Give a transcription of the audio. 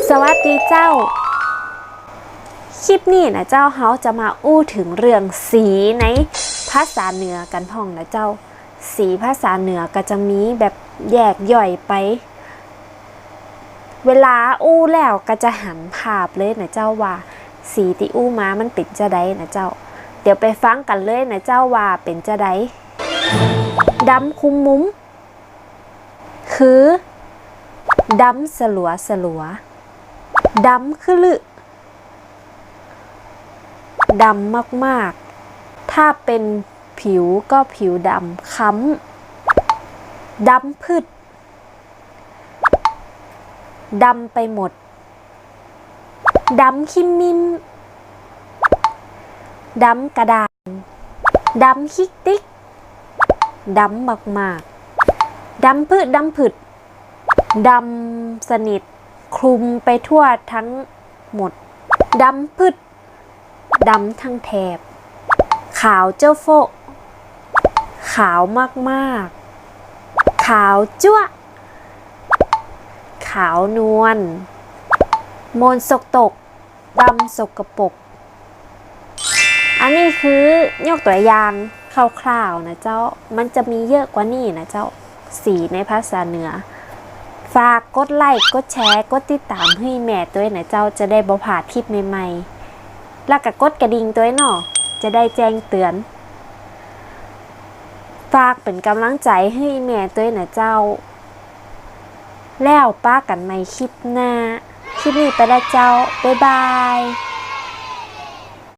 สวัสดีเจ้าคลิปนี้นะเจ้าเฮาจะมาอู้ถึงเรื่องสีในภาษาเหนือกันพ่องนะเจ้าสีภาษาเหนือก็จะมีแบบแยกย่อยไปเวลาอู้แล้วก็จะหันภาพเลยนะเจ้าว่าสีที่อู้มามันเป็นจะไดนะเจ้าเดี๋ยวไปฟังกันเลยนะเจ้าว่าเป็นจะไดดำคุมมุ้มคือดำสลัวสลัวดำคือลึดำมากๆถ้าเป็นผิวก็ผิวดำค้ำดำพืชดำไปหมดดำขิมมิมดำกระดานดำคิกติ๊กดำมากๆดำพืชดำผึดดำสนิทคลุมไปทั่วทั้งหมดดำพืชดำทั้งแถบขาวเจ้าโฟขาวมากๆขาวจั๊วขาวนวลมนสกตกดำสกปรกอันนี้คือยกตัวอย่างคร่าวๆนะเจ้ามันจะมีเยอะกว่านี้นะเจ้าสีในภาษาเหนือฝากกดไลค์กดแชร์กดติดตามให้แม่ตัวนะเจ้าจะได้บ่พลาดคลิปใหม่ๆแล้วก็กดกระดิ่งตัวเนาะจะได้แจ้งเตือนฝากเป็นกำลังใจให้แม่ตัวนะเจ้าแล้วป้ากันในคลิปหน้าคลิปนี้ไปแล้วเจ้าบ๊ายบาย